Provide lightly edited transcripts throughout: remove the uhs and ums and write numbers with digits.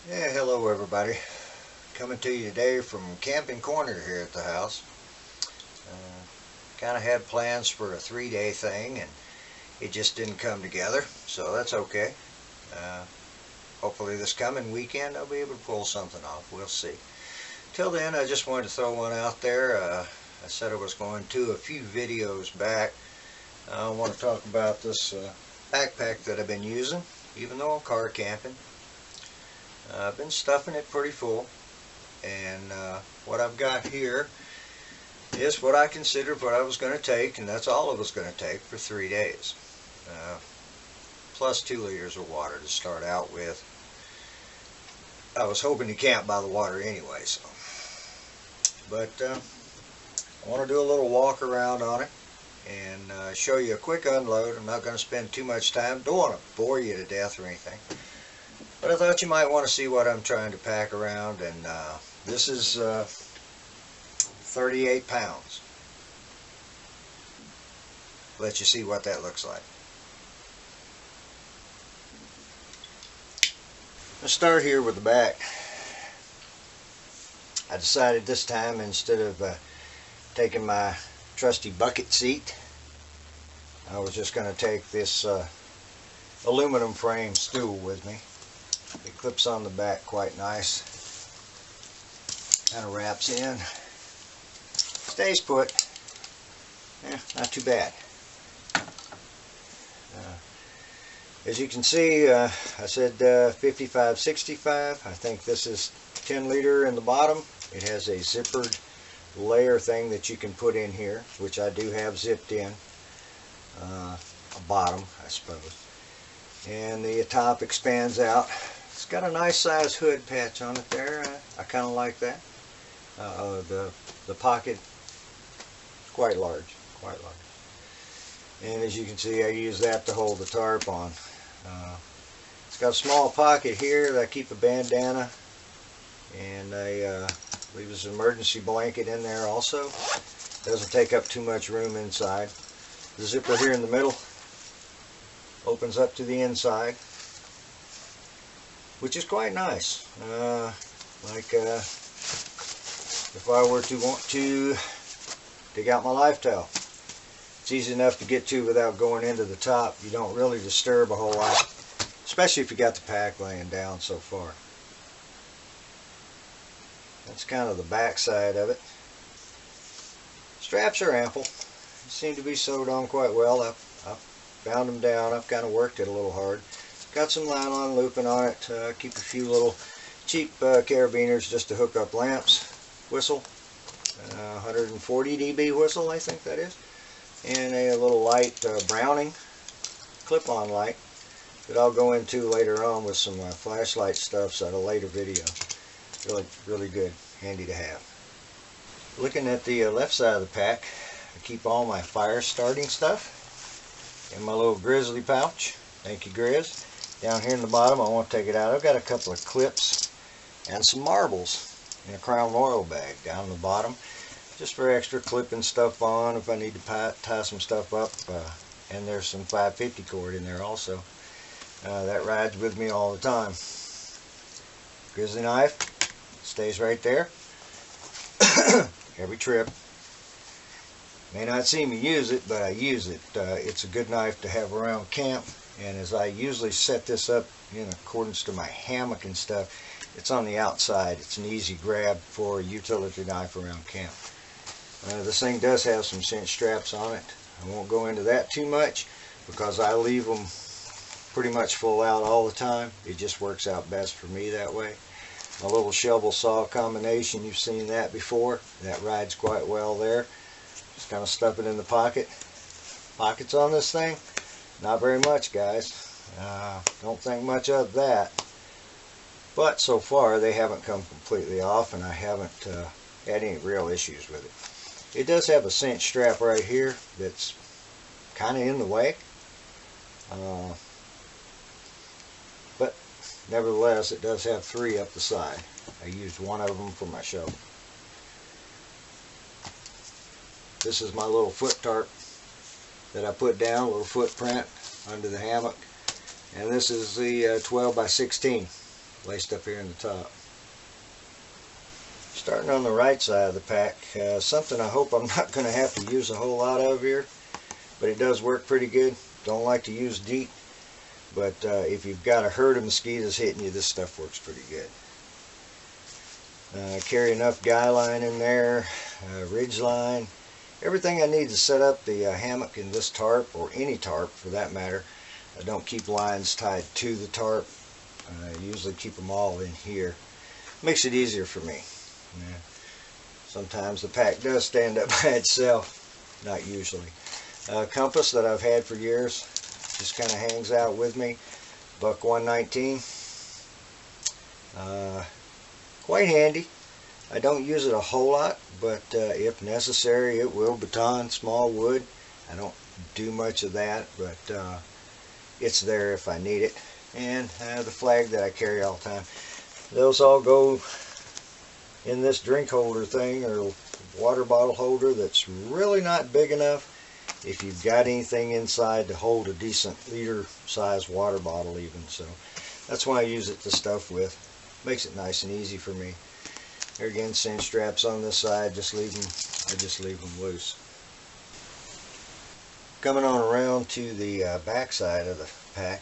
Yeah, hello everybody. Coming to you today from Camping Corner here at the house. Kind of had plans for a 3-day thing and it just didn't come together, so that's okay. Uh, Hopefully this coming weekend I'll be able to pull something off. We'll see. Till then, I just wanted to throw one out there. I said I was going to a few videos back. I want to talk about this backpack that I've been using, even though I'm car camping. I've been stuffing it pretty full, and what I've got here is what I considered what I was going to take, and that's all I was going to take for 3 days. Plus 2 liters of water to start out with. I was hoping to camp by the water anyway, so. But I want to do a little walk around on it and show you a quick unload. I'm not going to spend too much time. Don't want to bore you to death or anything. But I thought you might want to see what I'm trying to pack around, and this is 38 pounds. Let you see what that looks like. Let's start here with the back. I decided this time, instead of taking my trusty bucket seat, I was just going to take this aluminum frame stool with me. It clips on the back quite nice. Kind of wraps in. Stays put. Yeah, not too bad. As you can see, I said 55-65. I think this is 10 liter in the bottom. It has a zippered layer thing that you can put in here, which I do have zipped in. A bottom, I suppose. And the top expands out. It's got a nice size hood patch on it there. I kind of like that. The pocket is quite large, And as you can see, I use that to hold the tarp on. It's got a small pocket here that I keep a bandana, and I leave this emergency blanket in there also. Doesn't take up too much room inside. The zipper here in the middle opens up to the inside, which is quite nice. If I were to want to dig out my life towel, it's easy enough to get to without going into the top. You don't really disturb a whole lot, especially if you got the pack laying down so far. That's kind of the back side of it. Straps are ample. They seem to be sewed on quite well. I've bound them down. I've kind of worked it a little hard. Got some nylon looping on it. Keep a few little cheap carabiners just to hook up lamps. Whistle. 140 dB whistle, I think that is. And a little light Browning clip-on light that I'll go into later on with some flashlight stuffs at a later video. Really good, handy to have. Looking at the left side of the pack, I keep all my fire starting stuff in my little grizzly pouch. Thank you, Grizz. Down here in the bottom, I won't take it out. I've got a couple of clips and some marbles in a Crown Royal bag down the bottom, just for extra clipping stuff on if I need to tie some stuff up. And there's some 550 cord in there also. That rides with me all the time. Grizzly knife stays right there every trip. May not see me use it, but I use it. It's a good knife to have around camp, and as I usually set this up in accordance to my hammock and stuff, it's on the outside. It's an easy grab for a utility knife around camp. This thing does have some cinch straps on it. I won't go into that too much because I leave them pretty much full out all the time. It just works out best for me that way. My little shovel saw combination, you've seen that before. That rides quite well there. Just kind of stuff it in the pocket. Pockets on this thing? Not very much, guys. Don't think much of that. But so far they haven't come completely off, and I haven't had any real issues with it. It does have a cinch strap right here that's kind of in the way. But nevertheless, it does have 3 up the side. I used one of them for my show. This is my little foot tarp that I put down, a little footprint under the hammock. And this is the 12 by 16. laced up here in the top. Starting on the right side of the pack, something I hope I'm not going to have to use a whole lot of here, but it does work pretty good. Don't like to use DEET, but if you've got a herd of mosquitoes hitting you, this stuff works pretty good. Carry enough guy line in there, ridge line, everything I need to set up the hammock in this tarp, or any tarp for that matter. I don't keep lines tied to the tarp. I usually keep them all in here. Makes it easier for me. Yeah. Sometimes the pack does stand up by itself, not usually. Compass that I've had for years, just kind of hangs out with me. Buck 119. Quite handy. I don't use it a whole lot, but if necessary, it will baton small wood. I don't do much of that, but it's there if I need it. And the flag that I carry all the time. Those all go in this drink holder thing, or water bottle holder that's really not big enough if you've got anything inside to hold a decent liter size water bottle even. So that's why I use it to stuff with. Makes it nice and easy for me. Here again, cinch straps on this side, I just leave them loose. Coming on around to the back side of the pack,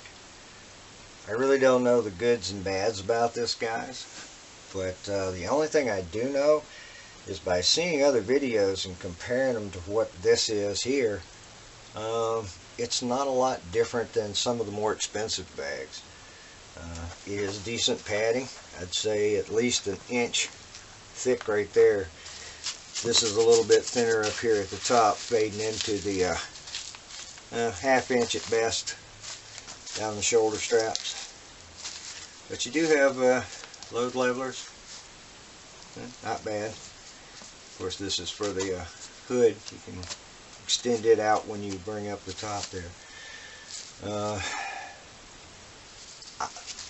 I really don't know the goods and bads about this, guys, but the only thing I do know is by seeing other videos and comparing them to what this is here, it's not a lot different than some of the more expensive bags. It is decent padding. I'd say at least an inch thick right there. This is a little bit thinner up here at the top, fading into the half inch at best down the shoulder straps. But you do have load levelers. Not bad. Of course, this is for the hood. You can extend it out when you bring up the top there.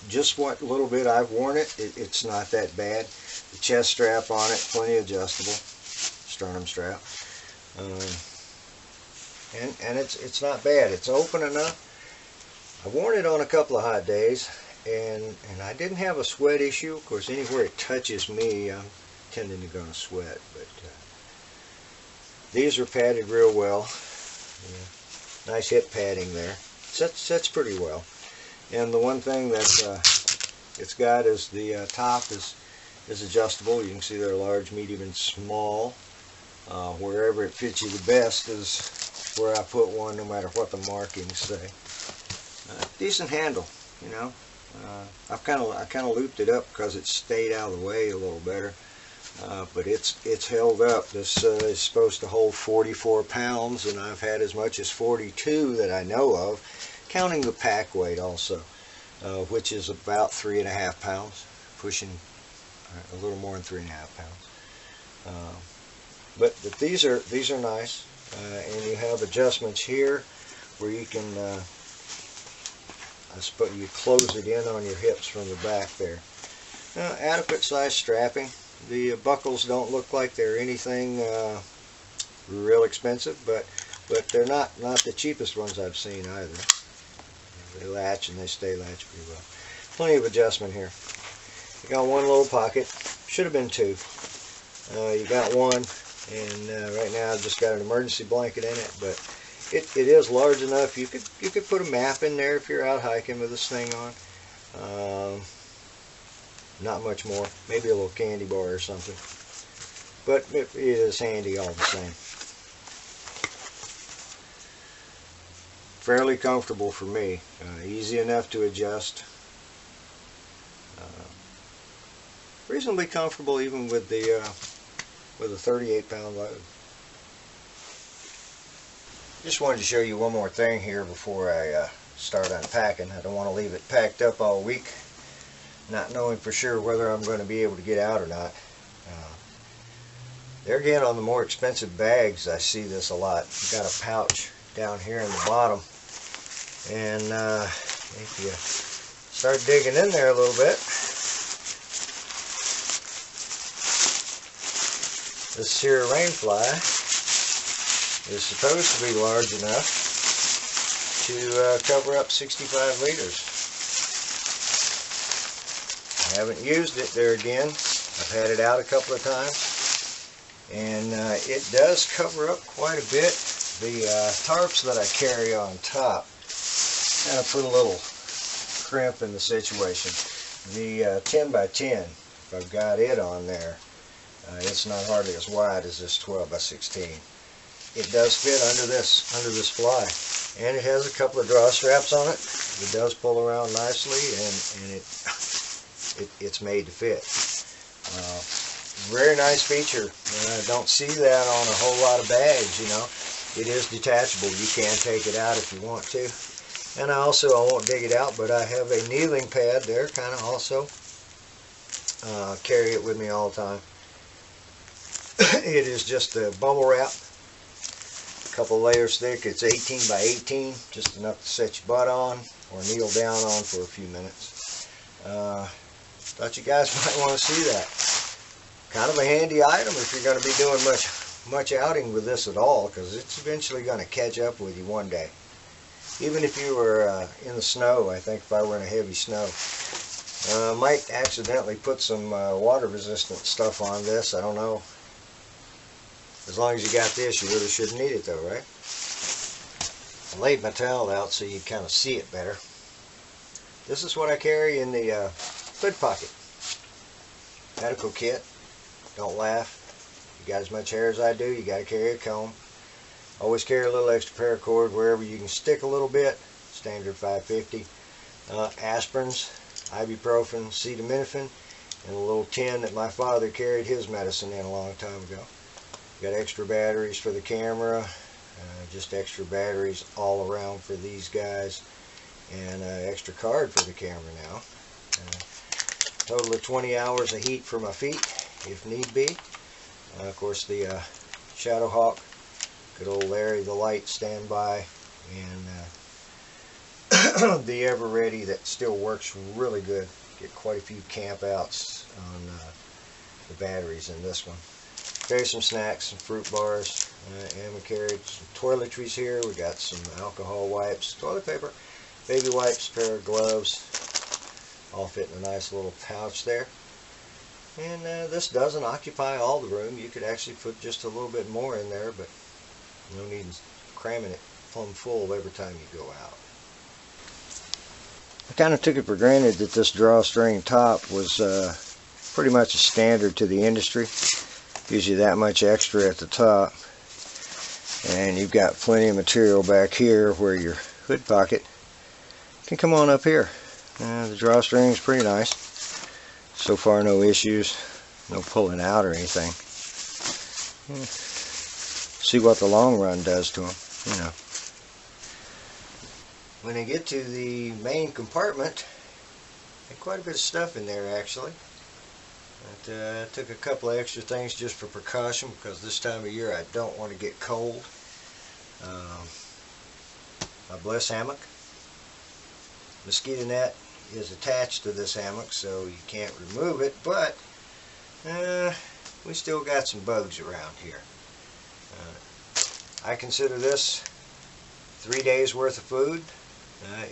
Just what little bit I've worn it, it's not that bad. The chest strap on it, plenty adjustable. Sternum strap. And it's not bad. It's open enough. I've worn it on a couple of hot days, and I didn't have a sweat issue. Of course, anywhere it touches me, I'm tending to go to sweat. But these are padded real well. Yeah. Nice hip padding there. Sets pretty well. And the one thing that it's got is the top is adjustable. You can see they're large, medium, and small. Wherever it fits you the best is where I put one, no matter what the markings say. Decent handle, you know. I kind of looped it up because it stayed out of the way a little better. But it's held up. This is supposed to hold 44 pounds, and I've had as much as 42 that I know of, counting the pack weight also, which is about 3.5 pounds, pushing a little more than 3.5 pounds. But these are nice, and you have adjustments here where you can, I suppose you close it in on your hips from the back there. Adequate size strapping. The buckles don't look like they're anything real expensive, but they're not the cheapest ones I've seen either. They latch and they stay latched pretty well. Plenty of adjustment here. You got one little pocket. Should have been two. You got one, and right now I've just got an emergency blanket in it, but it is large enough. You could put a map in there if you're out hiking with this thing on. Not much more. Maybe a little candy bar or something. But it is handy all the same. Fairly comfortable for me. Easy enough to adjust. Reasonably comfortable even with a 38-pound load. Just wanted to show you one more thing here before I start unpacking. I don't want to leave it packed up all week, not knowing for sure whether I'm going to be able to get out or not. There again, on the more expensive bags, I see this a lot. You've got a pouch down here in the bottom, and if you start digging in there a little bit, this here Rainfly is supposed to be large enough to cover up 65 liters. Haven't used it there again. I've had it out a couple of times. And it does cover up quite a bit. The tarps that I carry on top kind of put a little crimp in the situation. The 10 by 10, if I've got it on there, it's not hardly as wide as this 12 by 16. It does fit under this fly, and it has a couple of draw straps on it. It does pull around nicely, and it's made to fit. Very nice feature. Don't see that on a whole lot of bags, you know. It is detachable. You can take it out if you want to. And I won't dig it out, but I have a kneeling pad there, kind of also. Carry it with me all the time. It is just a bubble wrap. A couple layers thick. It's 18 by 18, just enough to set your butt on or kneel down on for a few minutes. Thought you guys might want to see that. Kind of a handy item if you're going to be doing much outing with this at all, because it's eventually going to catch up with you one day. Even if you were in the snow, I think if I were in a heavy snow. Might accidentally put some water resistant stuff on this, I don't know. As long as you got this, you really shouldn't need it though, right? I laid my towel out so you kind of see it better. This is what I carry in the hood pocket. Medical kit. Don't laugh. You got as much hair as I do, you got to carry a comb. Always carry a little extra paracord wherever you can stick a little bit. Standard 550. Aspirins, ibuprofen, acetaminophen, and a little tin that my father carried his medicine in a long time ago. Got extra batteries for the camera, just extra batteries all around for these guys, and extra card for the camera now. Total of 20 hours of heat for my feet, if need be. Of course, the Shadow Hawk, good old Larry the Light standby, and the Ever Ready that still works really good. Get quite a few camp outs on the batteries in this one. Carry some snacks, some fruit bars, and we carried some toiletries here. We got some alcohol wipes, toilet paper, baby wipes, pair of gloves, all fit in a nice little pouch there. And this doesn't occupy all the room. You could actually put just a little bit more in there, but no need in cramming it plumb full every time you go out. I kind of took it for granted that this drawstring top was pretty much a standard to the industry. Gives you that much extra at the top, and you've got plenty of material back here where your hood pocket can come on up here. The drawstring is pretty nice. So far, no issues, no pulling out or anything. See what the long run does to them, you know. When I get to the main compartment, there's quite a bit of stuff in there actually. I took a couple of extra things just for precaution, because this time of year I don't want to get cold. My bliss hammock. Mosquito net is attached to this hammock, so you can't remove it, but we still got some bugs around here. I consider this 3 days worth of food.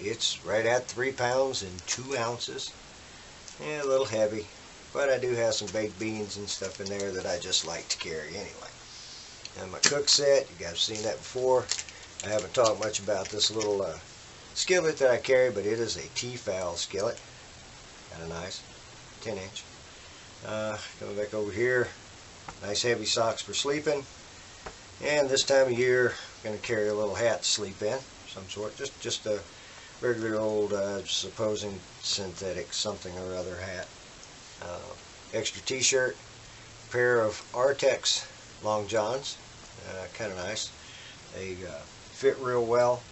It's right at 3 pounds and 2 ounces. Yeah, a little heavy, but I do have some baked beans and stuff in there that I just like to carry anyway. And my cook set, you guys have seen that before. I haven't talked much about this little skillet that I carry, but it is a T-foul skillet. Kind of nice, 10-inch. Coming back over here, nice heavy socks for sleeping. And this time of year, I'm going to carry a little hat to sleep in, some sort. Just a regular old, supposing synthetic something or other hat. Extra t-shirt, pair of Artex long johns, kind of nice. They fit real well,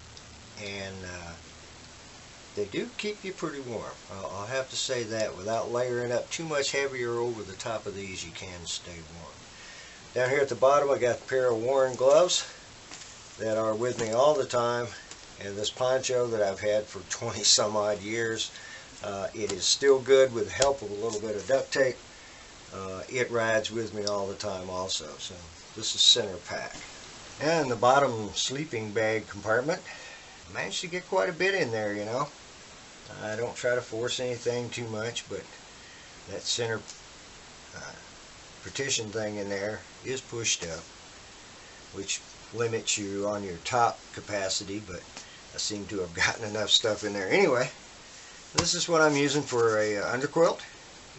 and they do keep you pretty warm. I'll have to say that. Without layering up too much heavier over the top of these, you can stay warm. Down here at the bottom, I got a pair of Warren gloves that are with me all the time, and this poncho that I've had for 20 some odd years. It is still good with the help of a little bit of duct tape. It rides with me all the time also. So this is center pack. And the bottom sleeping bag compartment, managed to get quite a bit in there, you know. I don't try to force anything too much, but that center partition thing in there is pushed up, which limits you on your top capacity, but I seem to have gotten enough stuff in there. Anyway, this is what I'm using for a underquilt.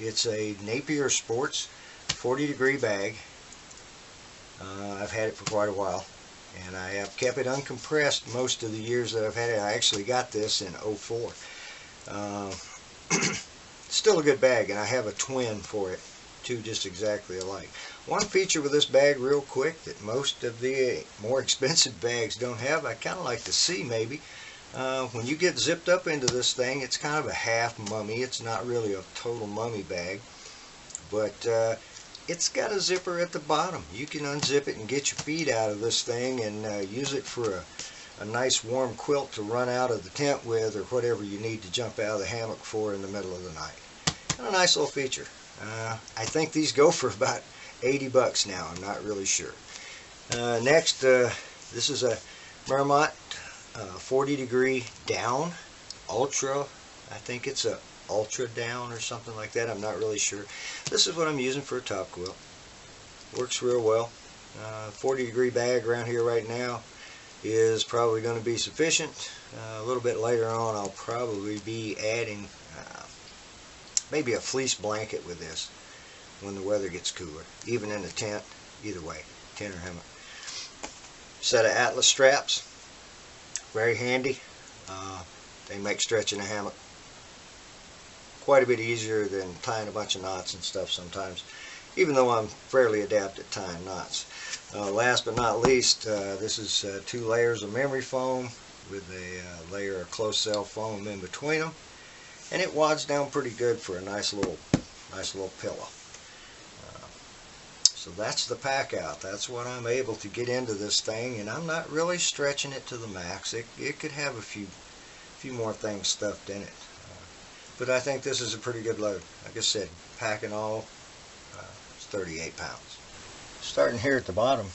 It's a Napier Sports 40-degree bag. I've had it for quite a while, and I have kept it uncompressed most of the years that I've had it. I actually got this in '04. Still a good bag, and I have a twin for it, two just exactly alike. One feature with this bag real quick that most of the more expensive bags don't have, I kind of like to see maybe. When you get zipped up into this thing, it's kind of a half mummy. It's not really a total mummy bag, but it's got a zipper at the bottom. You can unzip it and get your feet out of this thing and use it for a nice warm quilt to run out of the tent with, or whatever you need to jump out of the hammock for in the middle of the night. And a nice little feature. I think these go for about 80 bucks now. I'm not really sure. Next, this is a Mermont 40-degree down, ultra. I think it's a ultra down or something like that. I'm not really sure. This is what I'm using for a top quilt. Works real well. 40-degree bag around here right now is probably going to be sufficient. A little bit later on, I'll probably be adding maybe a fleece blanket with this when the weather gets cooler, even in the tent, either way, tent or hammock. Set of Atlas straps, very handy. They make stretching a hammock quite a bit easier than tying a bunch of knots and stuff sometimes, even though I'm fairly adept at tying knots. Last but not least, this is 2 layers of memory foam with a layer of closed cell foam in between them, and it wads down pretty good for a nice little pillow. So that's the pack out. That's what I'm able to get into this thing, and I'm not really stretching it to the max. It could have a few more things stuffed in it, but I think this is a pretty good load. Like I said, packing all, it's 38 pounds. Starting here at the bottom,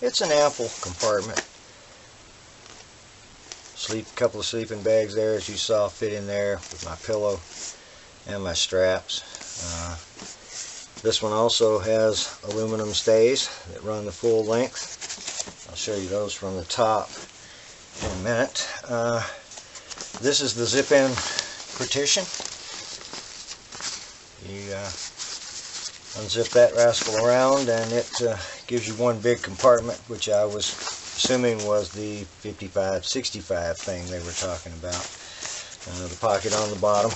it's an ample compartment. Couple of sleeping bags there, as you saw, fit in there with my pillow and my straps. This one also has aluminum stays that run the full length. I'll show you those from the top in a minute. This is the zip-in partition. You unzip that rascal around, and it gives you one big compartment, which I was assuming was the 55-65 thing they were talking about. The pocket on the bottom,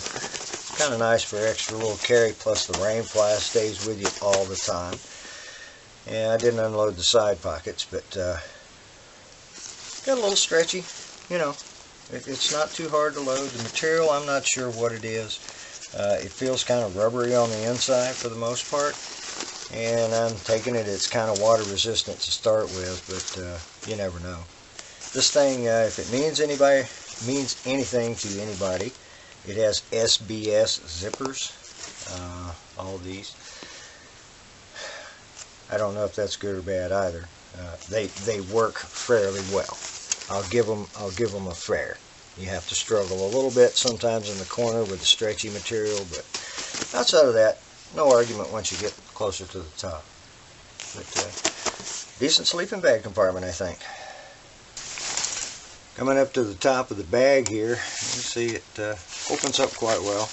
kind of nice for extra little carry, plus the Rainfly stays with you all the time. And I didn't unload the side pockets, but got a little stretchy, you know. It's not too hard to load. The material, I'm not sure what it is. It feels kind of rubbery on the inside for the most part, and I'm taking it it's kind of water resistant to start with, but you never know. This thing, if it means anything to anybody, it has SBS zippers, all these. I don't know if that's good or bad either. They work fairly well. I'll give them a fair. You have to struggle a little bit sometimes in the corner with the stretchy material, but outside of that, no argument once you get closer to the top. But decent sleeping bag compartment, I think. Coming up to the top of the bag here, you see it opens up quite well.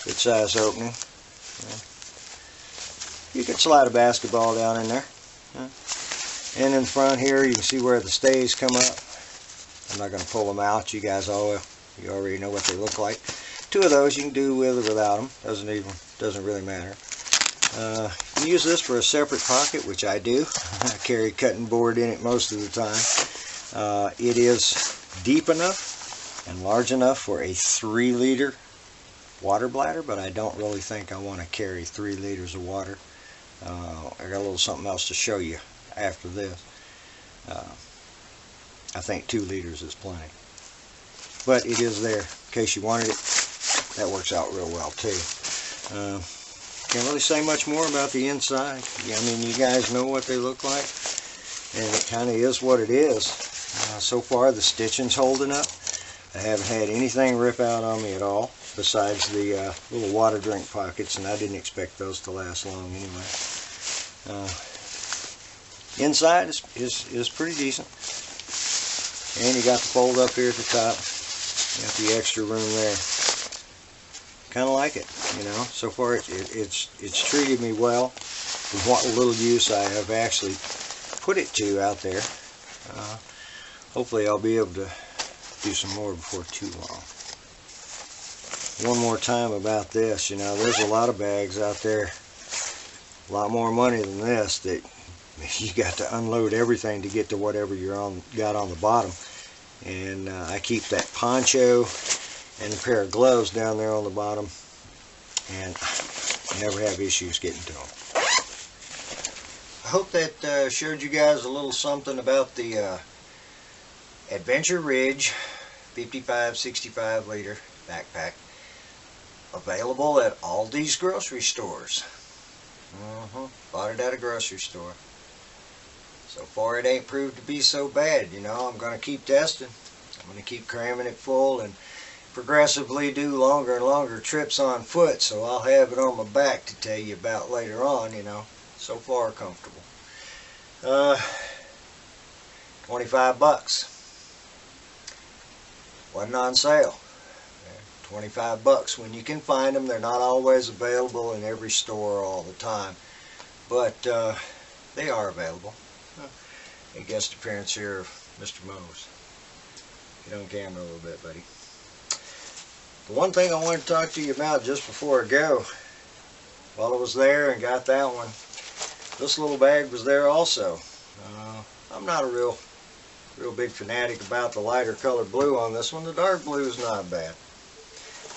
Good size opening. You could slide a basketball down in there. And in front here, you can see where the stays come up. I'm not going to pull them out. You guys you already know what they look like. 2 of those you can do with or without them. Doesn't really matter. You can use this for a separate pocket, which I do. I carry cutting board in it most of the time. It is deep enough and large enough for a 3-liter water bladder, but I don't really think I want to carry 3 liters of water. I got a little something else to show you after this. I think 2 liters is plenty, but it is there in case you wanted it. That works out real well too. Can't really say much more about the inside. I mean, you guys know what they look like, and it kind of is what it is. So far the stitching's holding up. I haven't had anything rip out on me at all, besides the little water drink pockets, and I didn't expect those to last long anyway. Inside is pretty decent. And you got the fold up here at the top. You got the extra room there. Kind of like it, you know. So far it's treated me well. From what little use I have actually put it to out there. Hopefully I'll be able to do some more before too long. One more time about this, you know, there's a lot of bags out there, a lot more money than this, that you got to unload everything to get to whatever got on the bottom. And I keep that poncho and a pair of gloves down there on the bottom, and I never have issues getting to them. I hope that showed you guys a little something about the Adventure Ridge 55-65 liter backpack, available at Aldi's grocery stores. Bought it at a grocery store. So far it ain't proved to be so bad, you know. I'm going to keep testing. I'm going to keep cramming it full and progressively do longer and longer trips on foot, so I'll have it on my back to tell you about later on, you know. So far comfortable. 25 bucks. Wasn't on sale. 25 bucks when you can find them. They're not always available in every store all the time, but they are available. A guest appearance here of Mr. Mose. Get on camera a little bit, buddy. The one thing I wanted to talk to you about just before I go, while I was there and got that one, this little bag was there also. I'm not a real big fanatic about the lighter colored blue on this one. The dark blue is not bad.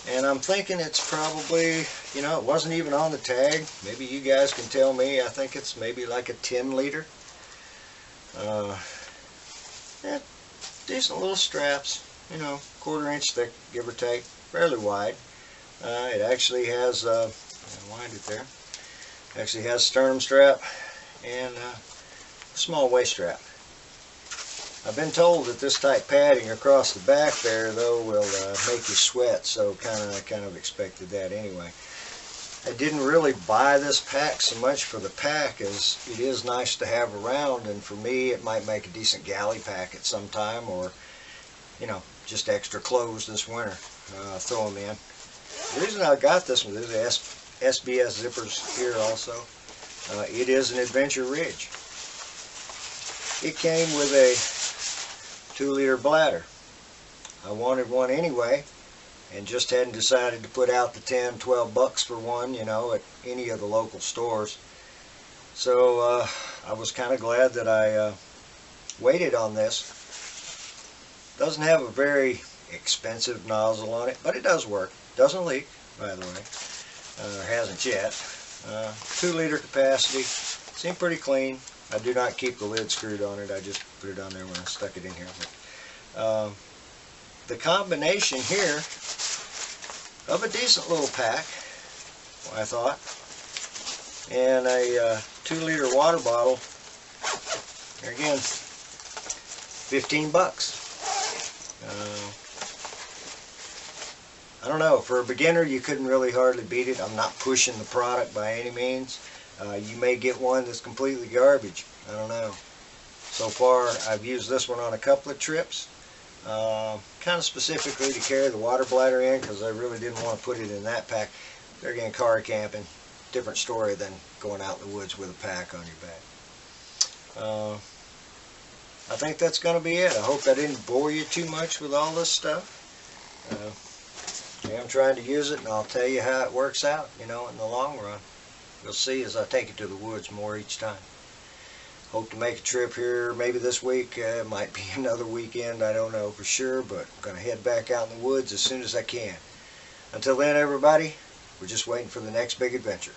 And I'm thinking it's probably, you know, it wasn't even on the tag. Maybe you guys can tell me. I think it's maybe like a 10 liter. Yeah, decent little straps, you know, 1/4 inch thick, give or take, fairly wide. It actually has, I'll wind it there, actually has sternum strap and a small waist strap. I've been told that this type padding across the back there, though, will make you sweat, so kind of expected that anyway. I didn't really buy this pack so much for the pack as it is nice to have around, and for me it might make a decent galley pack at some time, or, you know, just extra clothes this winter. Throw them in. The reason I got this one is the SBS zippers here also. It is an Adventure Ridge. It came with a 2-liter bladder. I wanted one anyway, and just hadn't decided to put out the 10-12 bucks for one, you know, at any of the local stores. So I was kind of glad that I waited on this. Doesn't have a very expensive nozzle on it, but it does work. Doesn't leak, by the way. Hasn't yet. 2-liter capacity. Seemed pretty clean. I do not keep the lid screwed on it. I just put it on there when I stuck it in here. But, the combination here of a decent little pack, I thought, and a 2-liter water bottle. There again, 15 bucks. I don't know, for a beginner you couldn't really hardly beat it. I'm not pushing the product by any means. You may get one that's completely garbage. I don't know. So far I've used this one on a couple of trips, kind of specifically to carry the water bladder in, because I really didn't want to put it in that pack. There again, car camping, different story than going out in the woods with a pack on your back. I think that's going to be it. I hope I didn't bore you too much with all this stuff. I'm trying to use it, and I'll tell you how it works out, you know, in the long run. You'll see as I take it to the woods more each time. Hope to make a trip here maybe this week. It might be another weekend, I don't know for sure, but I'm going to head back out in the woods as soon as I can. Until then, everybody, we're just waiting for the next big adventure.